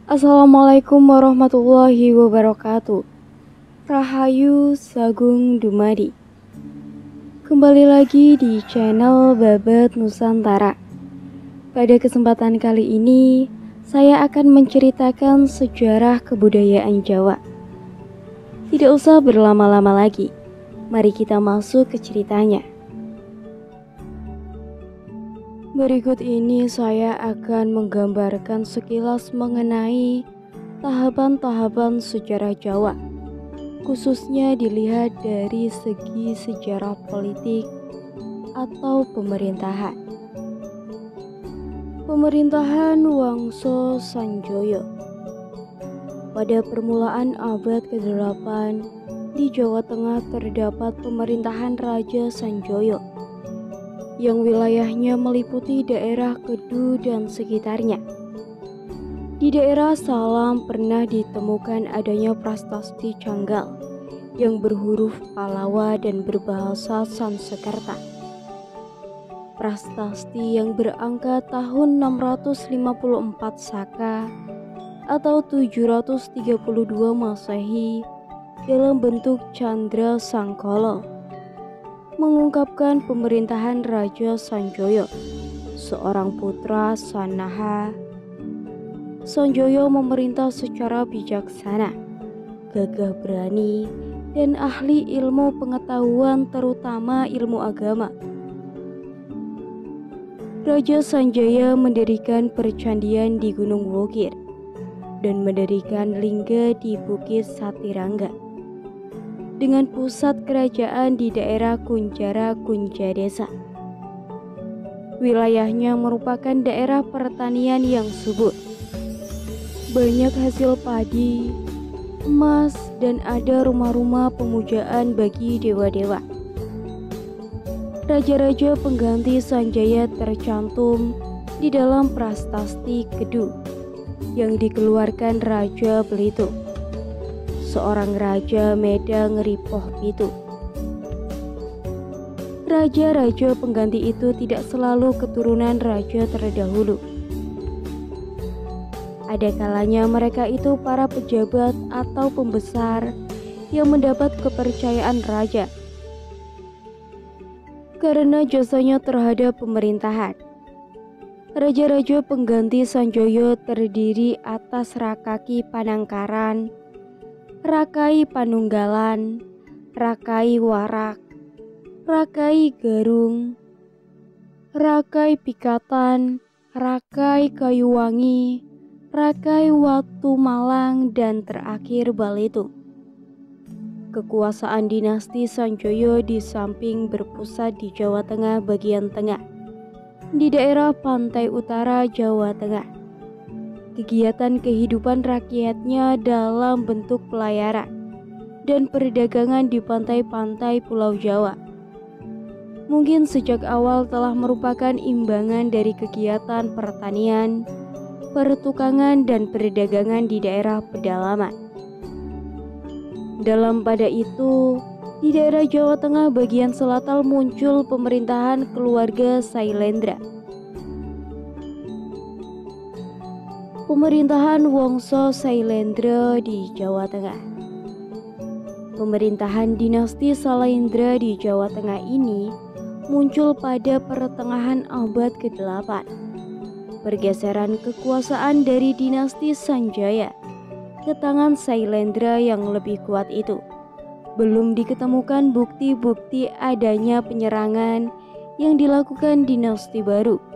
Assalamualaikum warahmatullahi wabarakatuh. Rahayu Sagung Dumadi. Kembali lagi di channel Babat Nusantara. Pada kesempatan kali ini, saya akan menceritakan sejarah kebudayaan Jawa. Tidak usah berlama-lama lagi, mari kita masuk ke ceritanya. Berikut ini saya akan menggambarkan sekilas mengenai tahapan-tahapan sejarah Jawa, khususnya dilihat dari segi sejarah politik atau pemerintahan. Pemerintahan Wangsa Sanjaya. Pada permulaan abad ke-8 di Jawa Tengah terdapat pemerintahan Raja Sanjaya yang wilayahnya meliputi daerah Kedu dan sekitarnya. Di daerah Salam pernah ditemukan adanya prasasti Canggal yang berhuruf Palawa dan berbahasa Sanskerta. Prasasti yang berangka tahun 654 Saka atau 732 Masehi dalam bentuk Candra Sangkala mengungkapkan pemerintahan Raja Sanjaya, seorang putra Sanaha. Sanjaya memerintah secara bijaksana, gagah berani, dan ahli ilmu pengetahuan terutama ilmu agama. Raja Sanjaya mendirikan percandian di Gunung Wogir dan mendirikan lingga di Bukit Satirangga, dengan pusat kerajaan di daerah Kunjara Kunjadesa. Wilayahnya merupakan daerah pertanian yang subur, banyak hasil padi, emas, dan ada rumah-rumah pemujaan bagi dewa-dewa. Raja-raja pengganti Sanjaya tercantum di dalam prasasti Kedu yang dikeluarkan Raja Belitung, seorang Raja Meda Ngeripoh Pitu. Raja-raja pengganti itu tidak selalu keturunan raja terdahulu. Ada kalanya mereka itu para pejabat atau pembesar yang mendapat kepercayaan raja karena jasanya terhadap pemerintahan. Raja-raja pengganti Sanjaya terdiri atas Rakaki Panangkaran, Rakai Panunggalan, Rakai Warak, Rakai Garung, Rakai Pikatan, Rakai Kayuwangi, Rakai Watu Malang, dan terakhir Balitung. Kekuasaan dinasti Sanjaya di samping berpusat di Jawa Tengah bagian tengah, di daerah pantai utara Jawa Tengah. Kegiatan kehidupan rakyatnya dalam bentuk pelayaran dan perdagangan di pantai-pantai Pulau Jawa mungkin sejak awal telah merupakan imbangan dari kegiatan pertanian, pertukangan, dan perdagangan di daerah pedalaman. Dalam pada itu, di daerah Jawa Tengah bagian selatan muncul pemerintahan keluarga Sailendra. Pemerintahan Wangsa Sailendra di Jawa Tengah. Pemerintahan dinasti Sailendra di Jawa Tengah ini muncul pada pertengahan abad ke-8. Pergeseran kekuasaan dari dinasti Sanjaya ke tangan Sailendra yang lebih kuat itu. Belum diketemukan bukti-bukti adanya penyerangan yang dilakukan dinasti baru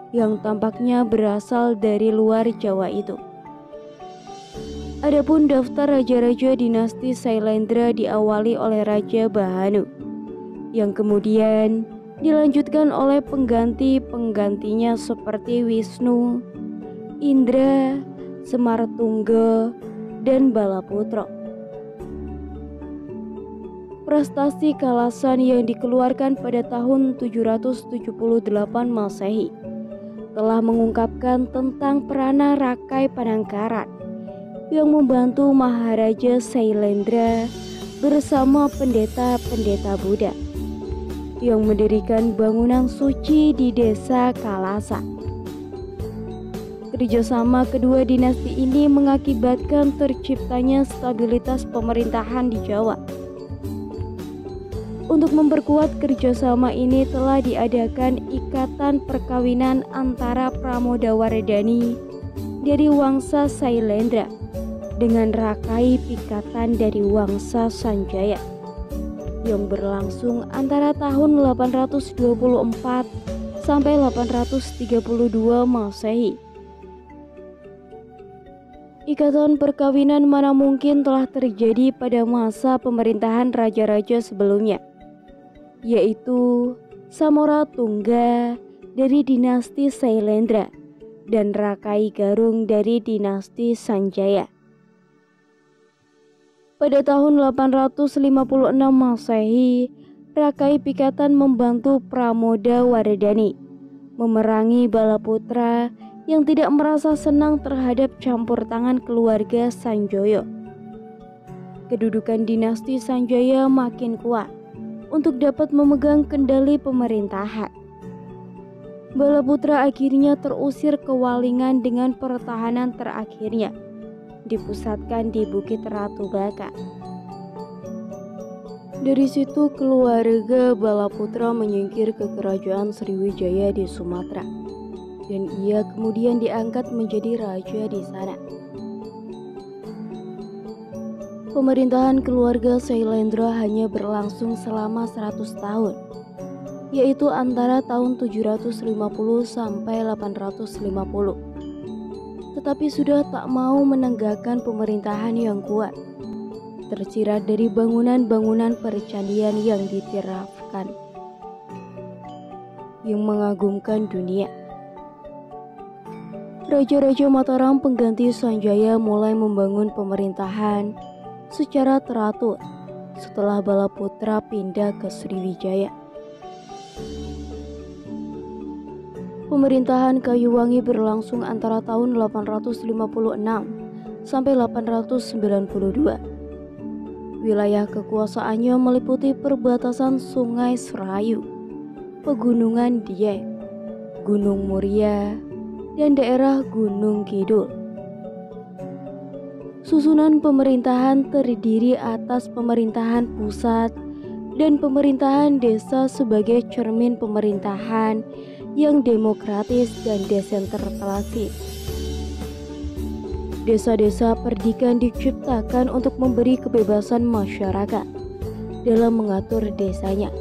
yang tampaknya berasal dari luar Jawa itu. Adapun daftar raja-raja dinasti Sailendra diawali oleh Raja Bahanu, yang kemudian dilanjutkan oleh pengganti-penggantinya seperti Wisnu, Indra, Semartungga, dan Balaputra. Prestasi Kalasan yang dikeluarkan pada tahun 778 Masehi telah mengungkapkan tentang peranan Rakai Panangkaran yang membantu Maharaja Sailendra bersama pendeta-pendeta Buddha yang mendirikan bangunan suci di desa Kalasa. Kerjasama kedua dinasti ini mengakibatkan terciptanya stabilitas pemerintahan di Jawa. Untuk memperkuat kerjasama ini telah diadakan ikatan perkawinan antara Pramodawardhani dari Wangsa Sailendra dengan Rakai Pikatan dari Wangsa Sanjaya yang berlangsung antara tahun 824 sampai 832 Masehi. Ikatan perkawinan mana mungkin telah terjadi pada masa pemerintahan raja-raja sebelumnya, yaitu Samoratungga dari dinasti Sailendra dan Rakai Garung dari dinasti Sanjaya. Pada tahun 856 Masehi, Rakai Pikatan membantu Pramodawardhani memerangi Balaputra yang tidak merasa senang terhadap campur tangan keluarga Sanjoyo. Kedudukan dinasti Sanjaya makin kuat untuk dapat memegang kendali pemerintahan. Balaputra akhirnya terusir ke Walingan dengan pertahanan terakhirnya dipusatkan di Bukit Ratu Baka. Dari situ keluarga Balaputra menyingkir ke kerajaan Sriwijaya di Sumatera, dan ia kemudian diangkat menjadi raja di sana. Pemerintahan keluarga Sailendra hanya berlangsung selama 100 tahun, yaitu antara tahun 750 sampai 850. Tetapi sudah tak mau menegakkan pemerintahan yang kuat, tersirat dari bangunan-bangunan percandian yang ditirafkan, yang mengagumkan dunia. Raja-raja Mataram pengganti Sanjaya mulai membangun pemerintahan secara teratur setelah Balaputra pindah ke Sriwijaya. Pemerintahan Kayuwangi berlangsung antara tahun 856 sampai 892. Wilayah kekuasaannya meliputi perbatasan Sungai Serayu, Pegunungan Dieng, Gunung Muria, dan daerah Gunung Kidul. Susunan pemerintahan terdiri atas pemerintahan pusat dan pemerintahan desa sebagai cermin pemerintahan yang demokratis dan desentralisasi. Desa-desa perdikan diciptakan untuk memberi kebebasan masyarakat dalam mengatur desanya.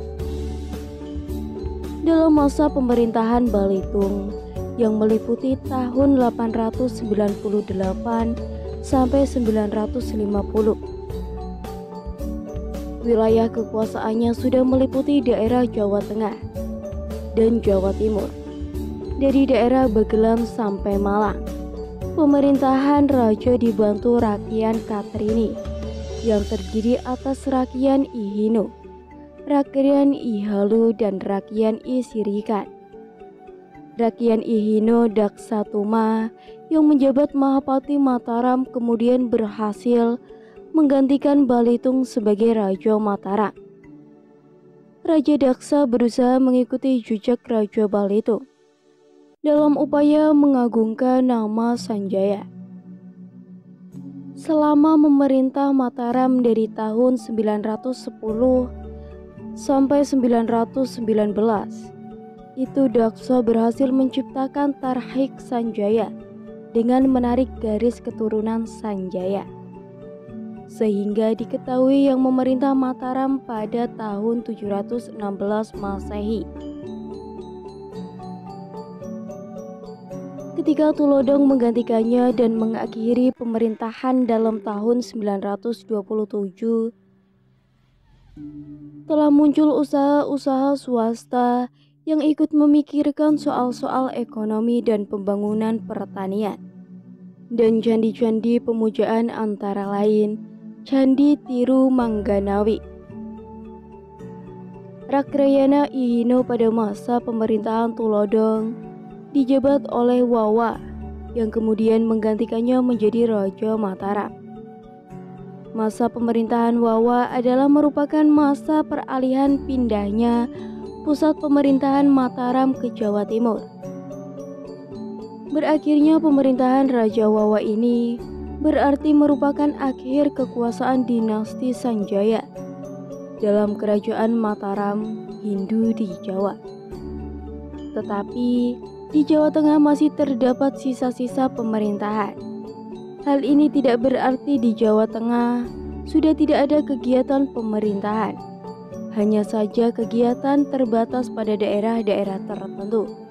Dalam masa pemerintahan Balitung yang meliputi tahun 898 sampai 950. Wilayah kekuasaannya sudah meliputi daerah Jawa Tengah dan Jawa Timur, dari daerah Bagelan sampai Malang. Pemerintahan raja dibantu Rakyat Katrini yang terdiri atas Rakyat I Hino, Rakyat I Halu, dan Rakyat I Sirikan. Rakyat I Hino Daksatuma yang menjabat Mahapati Mataram kemudian berhasil menggantikan Balitung sebagai Raja Mataram. Raja Daksa berusaha mengikuti jejak Raja Balitung dalam upaya mengagungkan nama Sanjaya. Selama memerintah Mataram dari tahun 910 sampai 919, itu Daksa berhasil menciptakan Tarhik Sanjaya dengan menarik garis keturunan Sanjaya, sehingga diketahui yang memerintah Mataram pada tahun 716 Masehi. Ketika Tulodong menggantikannya dan mengakhiri pemerintahan dalam tahun 927, telah muncul usaha-usaha swasta yang ikut memikirkan soal-soal ekonomi dan pembangunan pertanian. Dan candi-candi pemujaan antara lain Candi Tiru Mangganawi. Rakrayana I Hino pada masa pemerintahan Tulodong dijabat oleh Wawa yang kemudian menggantikannya menjadi Raja Mataram. Masa pemerintahan Wawa adalah merupakan masa peralihan pindahnya pusat pemerintahan Mataram ke Jawa Timur. Berakhirnya pemerintahan Raja Wawa ini berarti merupakan akhir kekuasaan dinasti Sanjaya dalam kerajaan Mataram Hindu di Jawa. Tetapi di Jawa Tengah masih terdapat sisa-sisa pemerintahan. Hal ini tidak berarti di Jawa Tengah sudah tidak ada kegiatan pemerintahan. Hanya saja kegiatan terbatas pada daerah-daerah tertentu.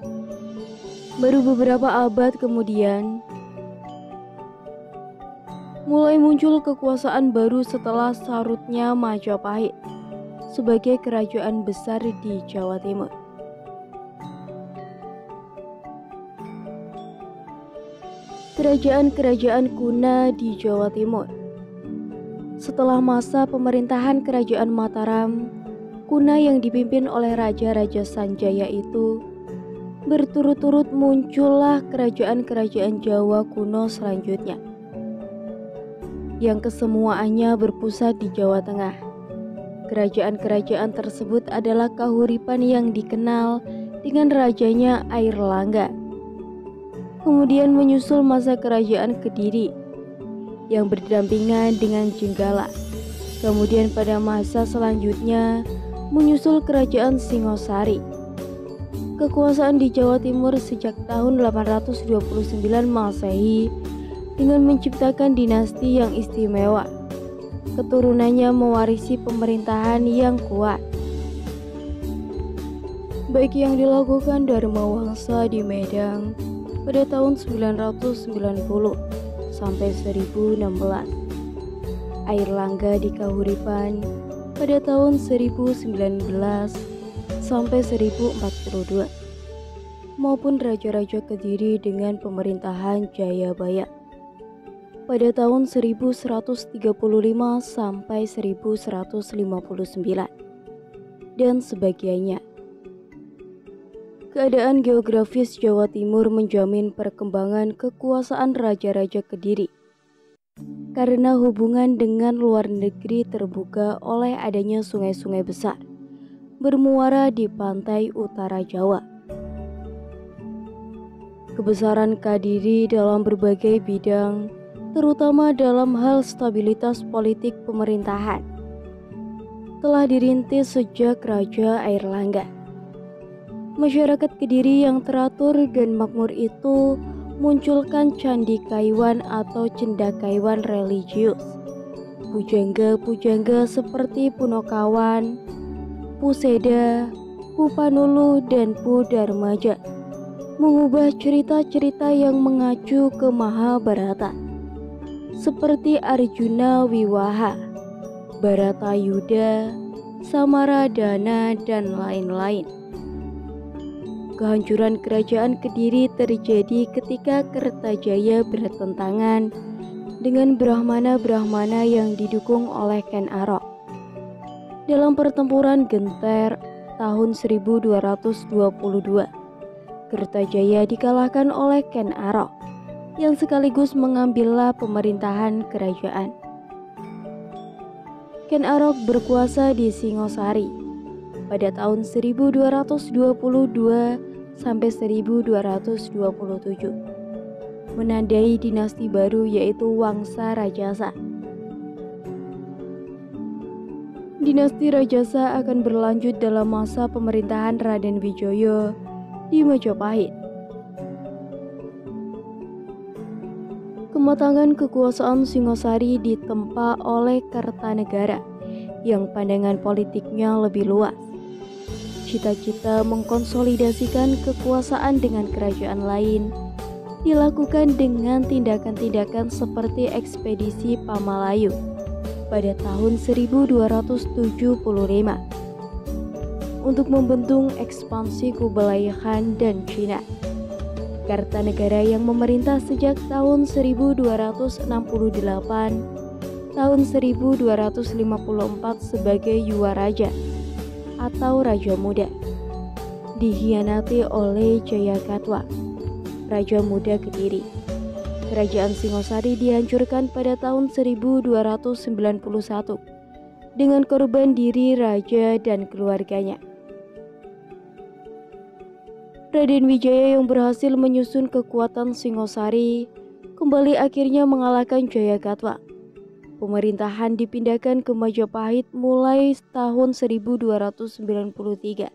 Baru beberapa abad kemudian, mulai muncul kekuasaan baru setelah sarutnya Majapahit sebagai kerajaan besar di Jawa Timur. Kerajaan-kerajaan kuno di Jawa Timur. Setelah masa pemerintahan Kerajaan Mataram kuno yang dipimpin oleh Raja-Raja Sanjaya itu, berturut-turut muncullah kerajaan-kerajaan Jawa kuno selanjutnya, yang kesemuanya berpusat di Jawa Tengah. Kerajaan-kerajaan tersebut adalah kahuripan yang dikenal dengan rajanya Airlangga. Kemudian menyusul masa kerajaan Kediri yang berdampingan dengan Jenggala. Kemudian pada masa selanjutnya menyusul kerajaan Singosari. Kekuasaan di Jawa Timur sejak tahun 829 Masehi dengan menciptakan dinasti yang istimewa. Keturunannya mewarisi pemerintahan yang kuat, baik yang dilakukan Dharma Wangsa di Medan pada tahun 990 sampai 1016, Airlangga di Kahuripan pada tahun 1019 sampai 1042, maupun Raja-Raja Kediri dengan pemerintahan Jayabaya pada tahun 1135 sampai 1159 dan sebagainya. Keadaan geografis Jawa Timur menjamin perkembangan kekuasaan Raja-Raja Kediri karena hubungan dengan luar negeri terbuka oleh adanya sungai-sungai besar bermuara di pantai utara Jawa. Kebesaran Kediri dalam berbagai bidang, terutama dalam hal stabilitas politik pemerintahan, telah dirintis sejak Raja Airlangga. Masyarakat Kediri yang teratur dan makmur itu munculkan Candi Kaiwan atau Cendakaiwan religius. Pujangga-pujangga seperti Punokawan, Puseda, Pupanulu, dan Pudarmaja mengubah cerita-cerita yang mengacu ke Mahabharata seperti Arjuna Wiwaha, Baratayuda, Samaradana, dan lain-lain. Kehancuran kerajaan Kediri terjadi ketika Kertajaya bertentangan dengan Brahmana-Brahmana yang didukung oleh Ken Arok. Dalam pertempuran Genter tahun 1222, Kertajaya dikalahkan oleh Ken Arok yang sekaligus mengambillah pemerintahan kerajaan. Ken Arok berkuasa di Singosari pada tahun 1222 sampai 1227, menandai dinasti baru yaitu Wangsa Rajasa. Dinasti Rajasa akan berlanjut dalam masa pemerintahan Raden Wijaya di Majapahit. Kematangan kekuasaan Singosari ditempa oleh Kertanegara yang pandangan politiknya lebih luas. Cita-cita mengkonsolidasikan kekuasaan dengan kerajaan lain dilakukan dengan tindakan-tindakan seperti ekspedisi Pamalayu pada tahun 1275 untuk membendung ekspansi Kublai Khan dan Cina. Kertanegara yang memerintah sejak tahun 1268 tahun 1254 sebagai Yuwaraja atau Raja Muda dikhianati oleh Jayakatwa, Raja Muda Kediri. Kerajaan Singosari dihancurkan pada tahun 1291 dengan korban diri raja dan keluarganya. Raden Wijaya yang berhasil menyusun kekuatan Singosari kembali akhirnya mengalahkan Jayagatwa. Pemerintahan dipindahkan ke Majapahit mulai tahun 1293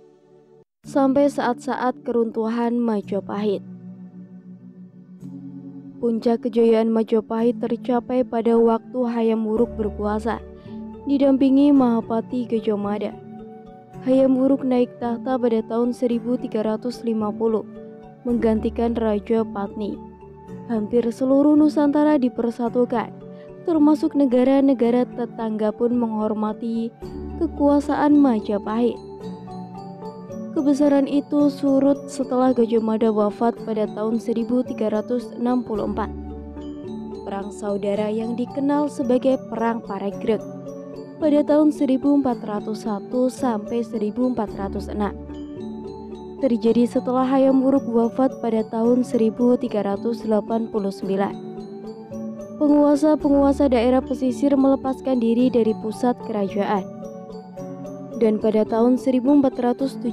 sampai saat-saat keruntuhan Majapahit. Puncak kejayaan Majapahit tercapai pada waktu Hayam Wuruk berkuasa, didampingi Mahapati Gajah Mada. Hayam Wuruk naik tahta pada tahun 1350, menggantikan Raja Patni. Hampir seluruh Nusantara dipersatukan, termasuk negara-negara tetangga pun menghormati kekuasaan Majapahit. Kebesaran itu surut setelah Gajah Mada wafat pada tahun 1364. Perang saudara yang dikenal sebagai Perang Paregreg pada tahun 1401 sampai 1406 terjadi setelah Hayam Wuruk wafat pada tahun 1389. Penguasa-penguasa daerah pesisir melepaskan diri dari pusat kerajaan. Dan pada tahun 1478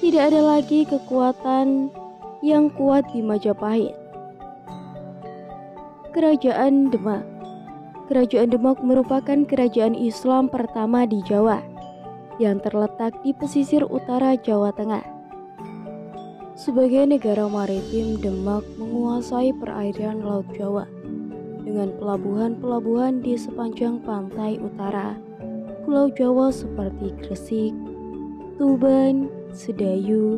tidak ada lagi kekuatan yang kuat di Majapahit. Kerajaan Demak. Kerajaan Demak merupakan kerajaan Islam pertama di Jawa yang terletak di pesisir utara Jawa Tengah. Sebagai negara maritim, Demak menguasai perairan Laut Jawa dengan pelabuhan-pelabuhan di sepanjang pantai utara Pulau Jawa seperti Gresik, Tuban, Sedayu,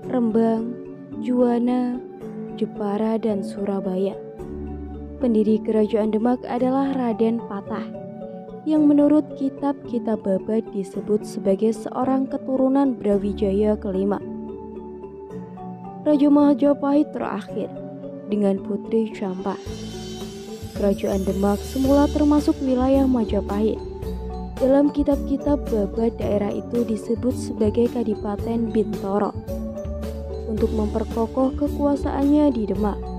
Rembang, Juwana, Jepara, dan Surabaya. Pendiri kerajaan Demak adalah Raden Patah, yang menurut kitab-kitab Babad disebut sebagai seorang keturunan Brawijaya kelima. Raja Majapahit terakhir dengan Putri Campak. Kerajaan Demak semula termasuk wilayah Majapahit. Dalam kitab-kitab Babad daerah itu disebut sebagai Kadipaten Bintoro untuk memperkokoh kekuasaannya di Demak.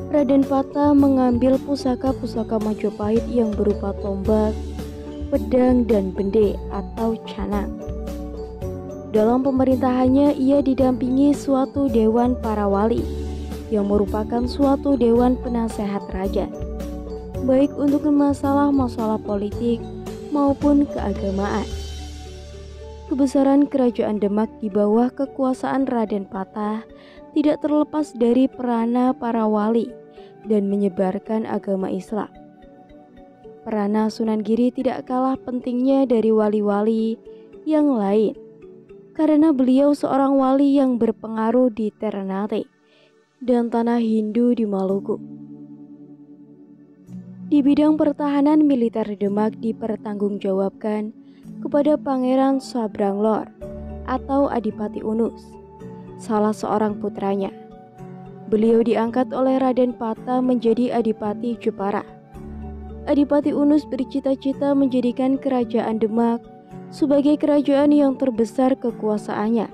Raden Patah mengambil pusaka-pusaka Majapahit yang berupa tombak, pedang, dan bende atau canang. Dalam pemerintahannya, ia didampingi suatu dewan para wali yang merupakan suatu dewan penasehat raja, baik untuk masalah-masalah politik maupun keagamaan. Kebesaran kerajaan Demak di bawah kekuasaan Raden Patah tidak terlepas dari peranan para wali dan menyebarkan agama Islam. Peranan Sunan Giri tidak kalah pentingnya dari wali-wali yang lain, karena beliau seorang wali yang berpengaruh di Ternate dan tanah Hindu di Maluku. Di bidang pertahanan, militer Demak dipertanggungjawabkan kepada Pangeran Sabranglor atau Adipati Unus, salah seorang putranya. Beliau diangkat oleh Raden Patah menjadi Adipati Jepara. Adipati Unus bercita-cita menjadikan kerajaan Demak sebagai kerajaan yang terbesar kekuasaannya.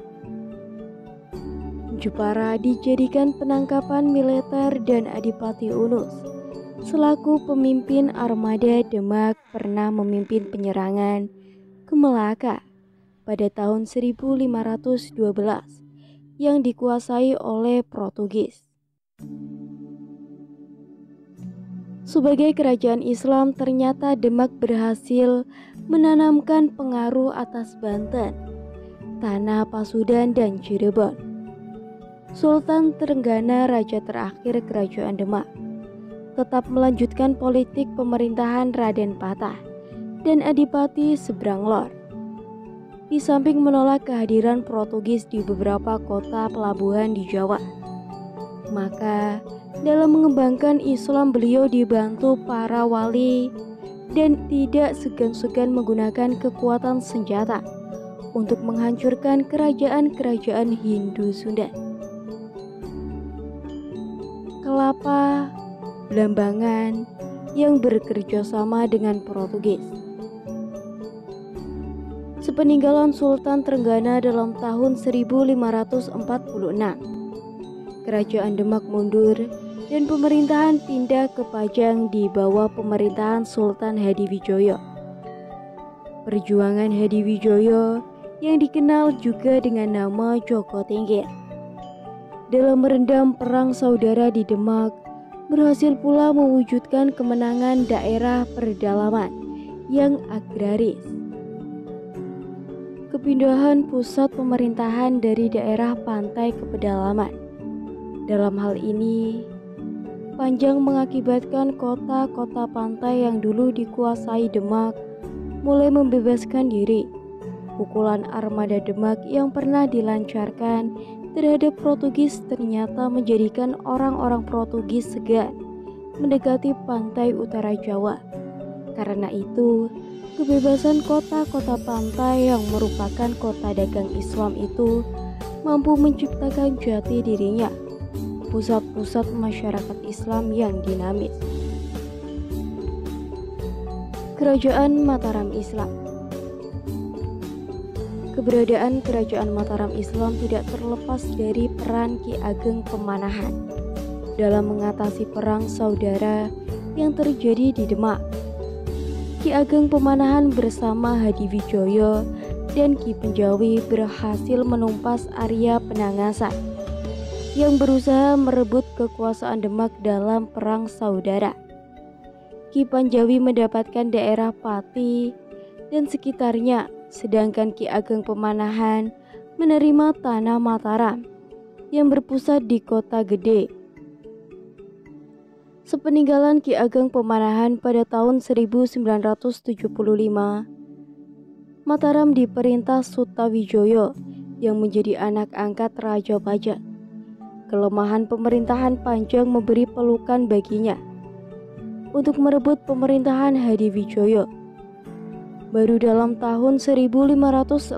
Jepara dijadikan penangkapan militer dan Adipati Unus selaku pemimpin armada Demak pernah memimpin penyerangan ke Melaka pada tahun 1512 yang dikuasai oleh Portugis. Sebagai kerajaan Islam, ternyata Demak berhasil menanamkan pengaruh atas Banten, Tanah Pasudan, dan Cirebon. Sultan Trenggana, raja terakhir kerajaan Demak, tetap melanjutkan politik pemerintahan Raden Patah dan Adipati Sabranglor. Di samping menolak kehadiran Portugis di beberapa kota pelabuhan di Jawa, maka dalam mengembangkan Islam beliau dibantu para wali dan tidak segan-segan menggunakan kekuatan senjata untuk menghancurkan kerajaan-kerajaan Hindu Sunda. Kelapa, Blambangan yang bekerja sama dengan Portugis. Sepeninggalan Sultan Trenggana dalam tahun 1546, kerajaan Demak mundur dan pemerintahan pindah ke Pajang di bawah pemerintahan Sultan Hadiwijoyo. Perjuangan Hadiwijoyo yang dikenal juga dengan nama Joko Tingkir. Dalam merendam perang saudara di Demak, berhasil pula mewujudkan kemenangan daerah pedalaman yang agraris. Kepindahan pusat pemerintahan dari daerah pantai ke pedalaman. Dalam hal ini, Panjang mengakibatkan kota-kota pantai yang dulu dikuasai Demak mulai membebaskan diri. Pukulan armada Demak yang pernah dilancarkan terhadap Portugis ternyata menjadikan orang-orang Portugis segan mendekati pantai utara Jawa. Karena itu, kebebasan kota-kota pantai yang merupakan kota dagang Islam itu mampu menciptakan jati dirinya, pusat-pusat masyarakat Islam yang dinamis. Kerajaan Mataram Islam. Keberadaan Kerajaan Mataram Islam tidak terlepas dari peran Ki Ageng Pemanahan dalam mengatasi perang saudara yang terjadi di Demak. Ki Ageng Pemanahan bersama Hadiwijoyo dan Ki Penjawi berhasil menumpas Arya Penangasan yang berusaha merebut kekuasaan Demak dalam perang saudara. Ki Panjawi mendapatkan daerah Pati dan sekitarnya, sedangkan Ki Ageng Pemanahan menerima tanah Mataram yang berpusat di Kota Gede. Sepeninggalan Ki Ageng Pemanahan pada tahun 1975, Mataram diperintah Sutawijoyo yang menjadi anak angkat Raja Pajang. Kelemahan pemerintahan Panjang memberi pelukan baginya untuk merebut pemerintahan Hadiwijoyo. Baru dalam tahun 1586,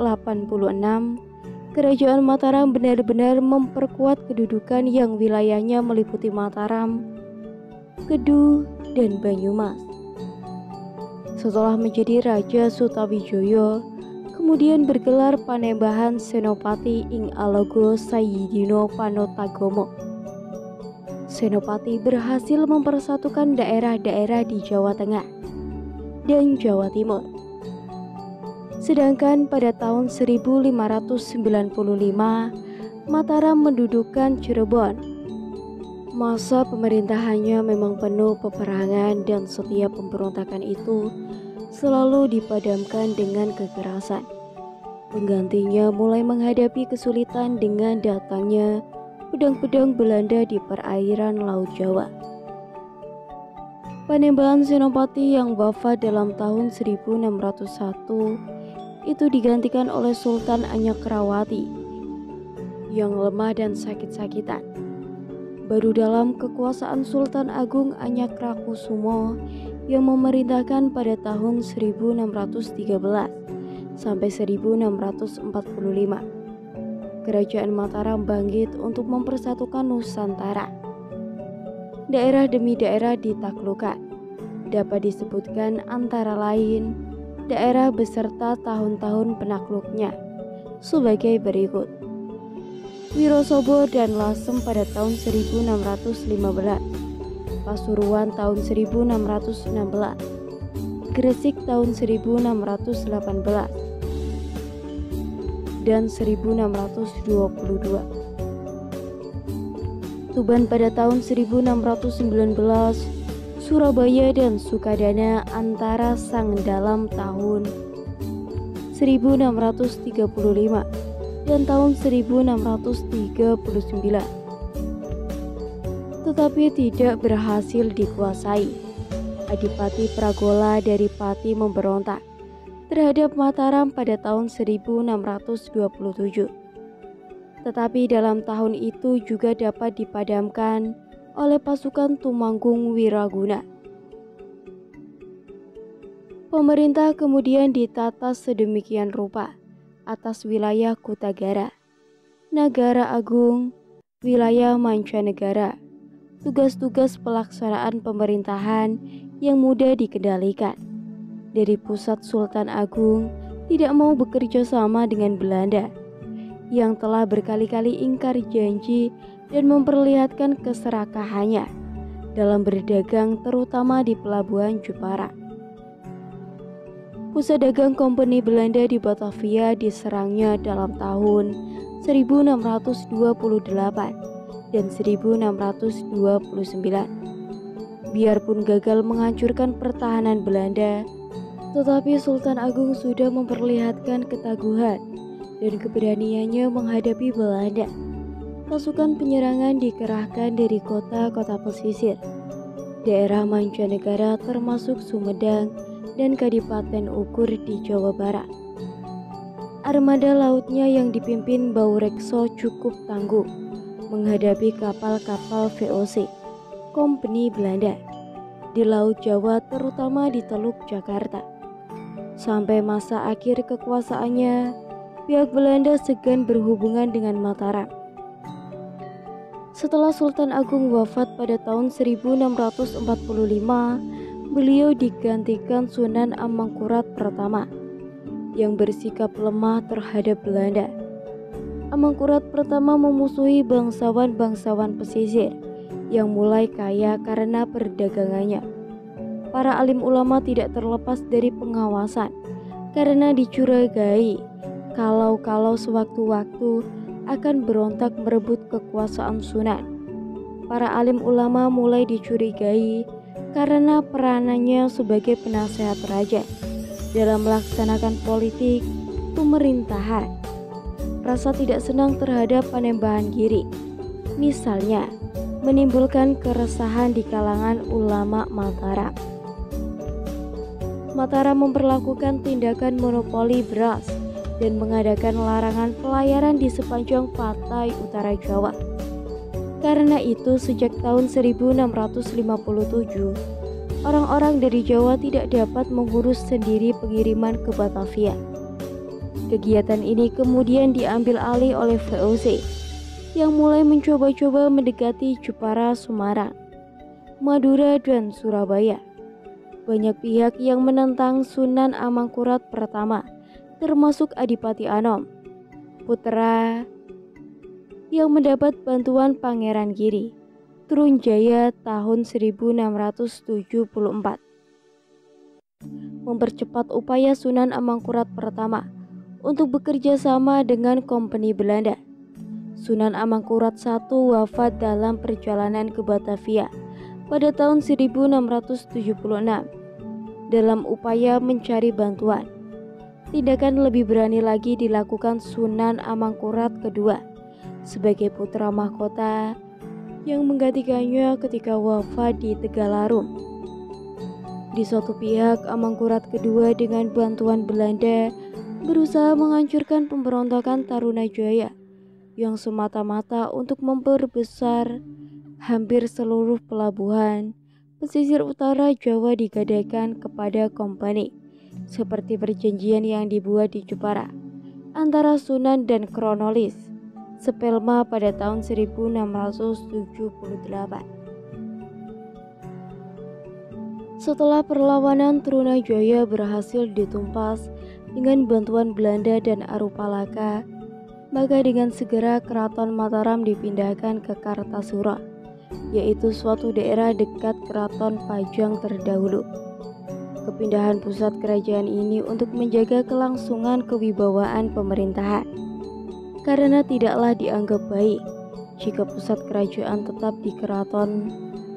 Kerajaan Mataram benar-benar memperkuat kedudukan yang wilayahnya meliputi Mataram, Kedu, dan Banyumas. Setelah menjadi Raja Sutawijoyo, kemudian bergelar Panembahan Senopati ing Alogo Sayidino Panotagomo. Senopati berhasil mempersatukan daerah-daerah di Jawa Tengah dan Jawa Timur. Sedangkan pada tahun 1595, Mataram mendudukan Cirebon. Masa pemerintahannya memang penuh peperangan dan setiap pemberontakan itu selalu dipadamkan dengan kekerasan. Penggantinya mulai menghadapi kesulitan dengan datangnya pedang-pedang Belanda di perairan Laut Jawa. Panembahan Senopati yang wafat dalam tahun 1601 itu digantikan oleh Sultan Anyakrawati yang lemah dan sakit-sakitan. Baru dalam kekuasaan Sultan Agung Anyakrakusumo yang memerintahkan pada tahun 1613 sampai 1645, Kerajaan Mataram bangkit untuk mempersatukan Nusantara. Daerah demi daerah ditaklukkan. Dapat disebutkan antara lain daerah beserta tahun-tahun penakluknya sebagai berikut: Wirosobo dan Lasem pada tahun 1615, Pasuruan tahun 1616, Gresik tahun 1618, dan 1622. Tuban pada tahun 1619, Surabaya dan Sukadana antara sang dalam tahun 1635 dan tahun 1639. Tetapi tidak berhasil dikuasai. Adipati Pragola dari Pati memberontak terhadap Mataram pada tahun 1627. Tetapi dalam tahun itu juga dapat dipadamkan oleh pasukan Tumanggung Wiraguna. Pemerintah kemudian ditata sedemikian rupa atas wilayah Kutagara, Nagara Agung, wilayah mancanegara, tugas-tugas pelaksanaan pemerintahan yang mudah dikendalikan. Dari pusat, Sultan Agung tidak mau bekerja sama dengan Belanda yang telah berkali-kali ingkar janji dan memperlihatkan keserakahannya dalam berdagang terutama di pelabuhan Jepara. Pusat dagang Kompeni Belanda di Batavia diserangnya dalam tahun 1628 dan 1629. Biarpun gagal menghancurkan pertahanan Belanda, tetapi Sultan Agung sudah memperlihatkan ketaguhan dan keberaniannya menghadapi Belanda. Pasukan penyerangan dikerahkan dari kota-kota pesisir, daerah mancanegara termasuk Sumedang dan Kadipaten Ukur di Jawa Barat. Armada lautnya yang dipimpin Baurekso cukup tangguh menghadapi kapal-kapal VOC Kompeni Belanda di Laut Jawa, terutama di Teluk Jakarta. Sampai masa akhir kekuasaannya, pihak Belanda segan berhubungan dengan Mataram. Setelah Sultan Agung wafat pada tahun 1645, beliau digantikan Sunan Amangkurat pertama yang bersikap lemah terhadap Belanda. Amangkurat pertama memusuhi bangsawan-bangsawan pesisir yang mulai kaya karena perdagangannya. Para alim ulama tidak terlepas dari pengawasan karena dicurigai kalau sewaktu-waktu akan berontak merebut kekuasaan Sunan. Para alim ulama mulai dicurigai karena peranannya sebagai penasehat raja dalam melaksanakan politik pemerintahan. Rasa tidak senang terhadap Panembahan Giri, misalnya, menimbulkan keresahan di kalangan ulama Mataram. Mataram memperlakukan tindakan monopoli beras dan mengadakan larangan pelayaran di sepanjang pantai utara Jawa. Karena itu, sejak tahun 1657, orang-orang dari Jawa tidak dapat mengurus sendiri pengiriman ke Batavia. Kegiatan ini kemudian diambil alih oleh VOC yang mulai mencoba-coba mendekati Jepara, Semarang, Madura, dan Surabaya. Banyak pihak yang menentang Sunan Amangkurat pertama, termasuk Adipati Anom, putra yang mendapat bantuan Pangeran Giri, Trunjaya tahun 1674. Mempercepat upaya Sunan Amangkurat pertama untuk bekerja sama dengan Kompeni Belanda. Sunan Amangkurat I wafat dalam perjalanan ke Batavia pada tahun 1676 dalam upaya mencari bantuan. Tindakan lebih berani lagi dilakukan Sunan Amangkurat II sebagai putra mahkota yang menggantikannya ketika wafat di Tegalarum. Di suatu pihak, Amangkurat II dengan bantuan Belanda berusaha menghancurkan pemberontakan Tarunajaya yang semata-mata untuk memperbesar hampir seluruh pelabuhan pesisir utara Jawa digadaikan kepada Kompeni, seperti perjanjian yang dibuat di Jepara antara Sunan dan Kronolis Spelma pada tahun 1678. Setelah perlawanan, Trunajaya berhasil ditumpas dengan bantuan Belanda dan Arupalaka, maka dengan segera Keraton Mataram dipindahkan ke Kartasura, yaitu suatu daerah dekat Keraton Pajang terdahulu. Kepindahan pusat kerajaan ini untuk menjaga kelangsungan kewibawaan pemerintahan, karena tidaklah dianggap baik jika pusat kerajaan tetap di keraton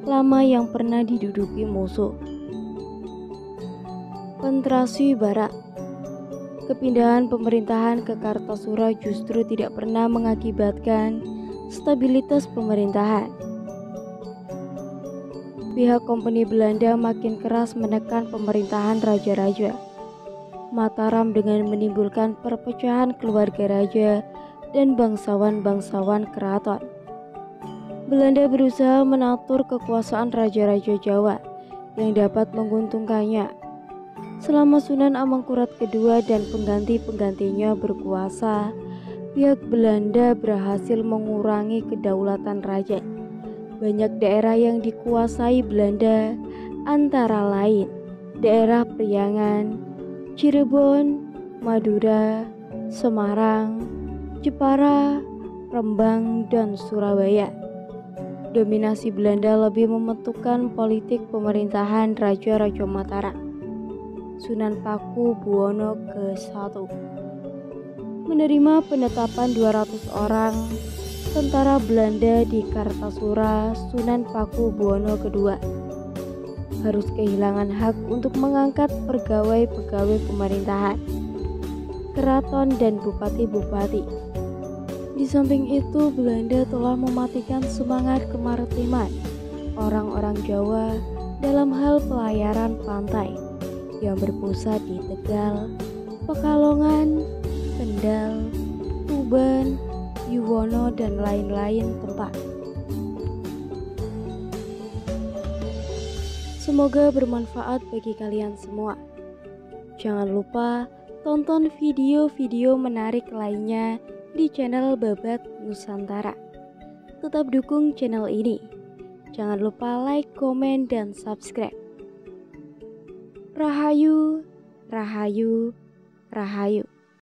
lama yang pernah diduduki musuh. Pentrasi Barat. Kepindahan pemerintahan ke Kartasura justru tidak pernah mengakibatkan stabilitas pemerintahan. Pihak Kompeni Belanda makin keras menekan pemerintahan raja-raja Mataram dengan menimbulkan perpecahan keluarga raja dan bangsawan-bangsawan keraton. Belanda berusaha menatur kekuasaan raja-raja Jawa yang dapat menguntungkannya. Selama Sunan Amangkurat II dan pengganti-penggantinya berkuasa, pihak Belanda berhasil mengurangi kedaulatan raja. Banyak daerah yang dikuasai Belanda, antara lain daerah Priangan, Cirebon, Madura, Semarang, Jepara, Rembang, dan Surabaya. Dominasi Belanda lebih membentukkan politik pemerintahan Raja-Raja Mataram. Sunan Paku Buwono ke-1, menerima penetapan 200 orang tentara Belanda di Kartasura. Sunan Paku Buwono II harus kehilangan hak untuk mengangkat pegawai-pegawai pemerintahan, keraton, dan bupati-bupati. Di samping itu, Belanda telah mematikan semangat kemaritiman orang-orang Jawa dalam hal pelayaran pantai yang berpusat di Tegal, Pekalongan, Kendal, Tuban, Yuwono, dan lain-lain tempat. Semoga bermanfaat bagi kalian semua. Jangan lupa tonton video-video menarik lainnya di channel Babat Nusantara. Tetap dukung channel ini. Jangan lupa like, komen, dan subscribe. Rahayu, Rahayu, Rahayu.